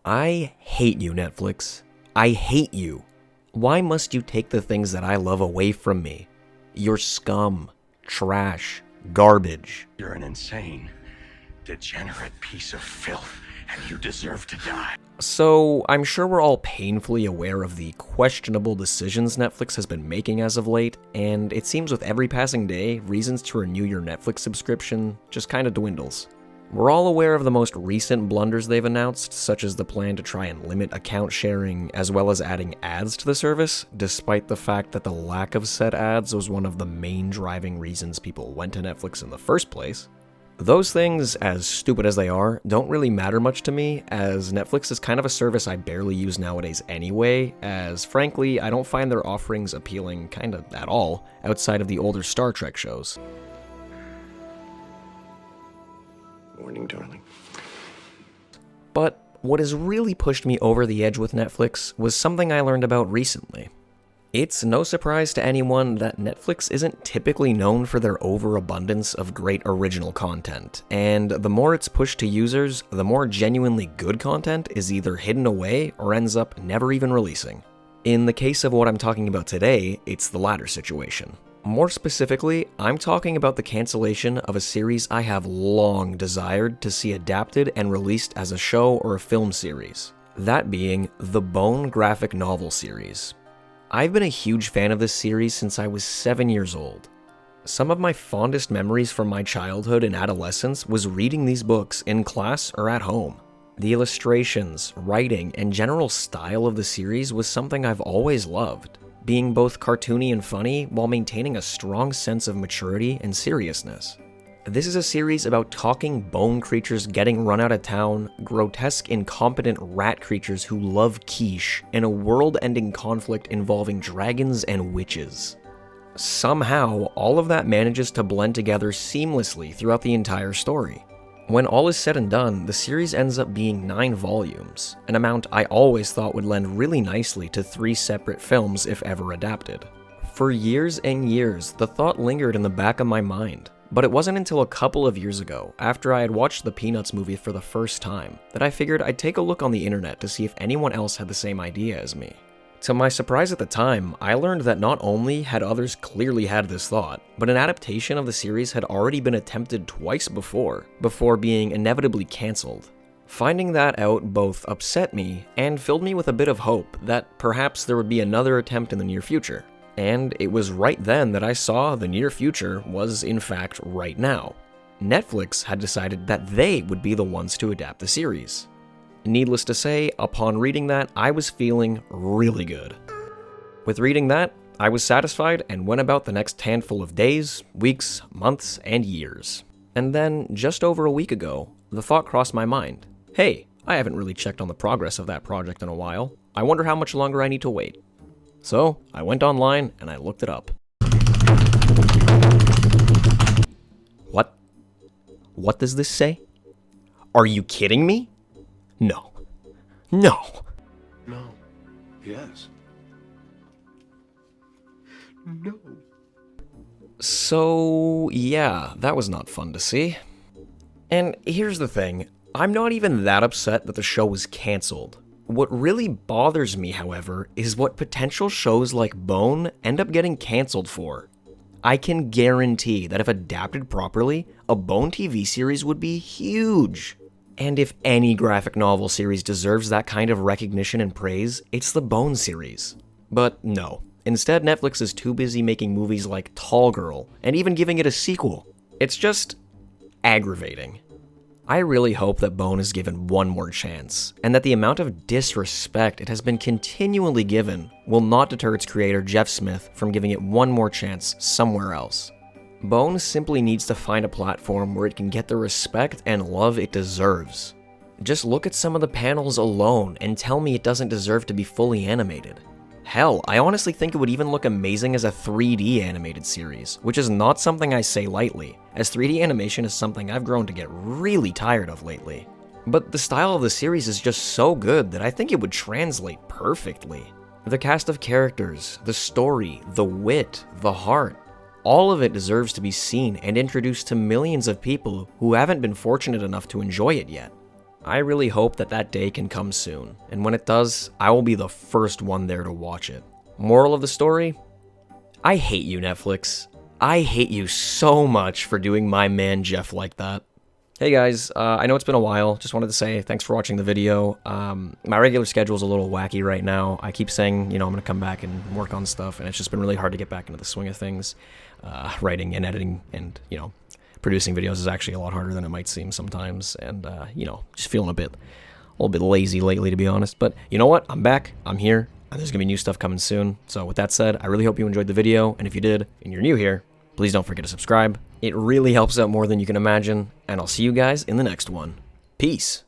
I hate you, Netflix. I hate you. Why must you take the things that I love away from me? You're scum, trash, garbage. You're an insane, degenerate piece of filth, and you deserve to die. So, I'm sure we're all painfully aware of the questionable decisions Netflix has been making as of late, and it seems with every passing day, reasons to renew your Netflix subscription just kinda dwindles. We're all aware of the most recent blunders they've announced, such as the plan to try and limit account sharing, as well as adding ads to the service, despite the fact that the lack of said ads was one of the main driving reasons people went to Netflix in the first place. Those things, as stupid as they are, don't really matter much to me, as Netflix is kind of a service I barely use nowadays anyway, as frankly, I don't find their offerings appealing kinda at all, outside of the older Star Trek shows. Morning, darling. But what has really pushed me over the edge with Netflix was something I learned about recently. It's no surprise to anyone that Netflix isn't typically known for their overabundance of great original content, and the more it's pushed to users, the more genuinely good content is either hidden away or ends up never even releasing. In the case of what I'm talking about today, it's the latter situation. More specifically, I'm talking about the cancellation of a series I have long desired to see adapted and released as a show or a film series. That being the Bone graphic novel series. I've been a huge fan of this series since I was 7 years old. Some of my fondest memories from my childhood and adolescence was reading these books in class or at home. The illustrations, writing, and general style of the series was something I've always loved, being both cartoony and funny while maintaining a strong sense of maturity and seriousness. This is a series about talking bone creatures getting run out of town, grotesque incompetent rat creatures who love quiche, and a world-ending conflict involving dragons and witches. Somehow, all of that manages to blend together seamlessly throughout the entire story. When all is said and done, the series ends up being 9 volumes, an amount I always thought would lend really nicely to 3 separate films if ever adapted. For years and years, the thought lingered in the back of my mind, but it wasn't until a couple of years ago, after I had watched the Peanuts movie for the first time, that I figured I'd take a look on the internet to see if anyone else had the same idea as me. To my surprise at the time, I learned that not only had others clearly had this thought, but an adaptation of the series had already been attempted twice before being inevitably cancelled. Finding that out both upset me and filled me with a bit of hope that perhaps there would be another attempt in the near future. And it was right then that I saw the near future was in fact right now. Netflix had decided that they would be the ones to adapt the series. Needless to say, upon reading that, I was feeling really good. With reading that, I was satisfied and went about the next handful of days, weeks, months, and years. And then, just over a week ago, the thought crossed my mind. Hey, I haven't really checked on the progress of that project in a while. I wonder how much longer I need to wait. So, I went online and I looked it up. What? What does this say? Are you kidding me? No. No. No. Yes. No. So, yeah, that was not fun to see. And here's the thing, I'm not even that upset that the show was cancelled. What really bothers me, however, is what potential shows like Bone end up getting cancelled for. I can guarantee that if adapted properly, a Bone TV series would be huge. And if any graphic novel series deserves that kind of recognition and praise, it's the Bone series. But no. Instead, Netflix is too busy making movies like Tall Girl, and even giving it a sequel. It's just aggravating. I really hope that Bone is given one more chance, and that the amount of disrespect it has been continually given will not deter its creator Jeff Smith from giving it one more chance somewhere else. Bone simply needs to find a platform where it can get the respect and love it deserves. Just look at some of the panels alone and tell me it doesn't deserve to be fully animated. Hell, I honestly think it would even look amazing as a 3D animated series, which is not something I say lightly, as 3D animation is something I've grown to get really tired of lately. But the style of the series is just so good that I think it would translate perfectly. The cast of characters, the story, the wit, the heart, all of it deserves to be seen and introduced to millions of people who haven't been fortunate enough to enjoy it yet. I really hope that that day can come soon, and when it does, I will be the first one there to watch it. Moral of the story? I hate you, Netflix. I hate you so much for doing my man Jeff like that. Hey guys, I know it's been a while, just wanted to say thanks for watching the video. My regular schedule is a little wacky right now. I keep saying, I'm going to come back and work on stuff, and it's just been really hard to get back into the swing of things. Writing and editing and, producing videos is actually a lot harder than it might seem sometimes, and, just feeling a little bit lazy lately, to be honest. But you know what? I'm back, I'm here, and there's going to be new stuff coming soon. So with that said, I really hope you enjoyed the video, and if you did, and you're new here, please don't forget to subscribe. It really helps out more than you can imagine, and I'll see you guys in the next one. Peace.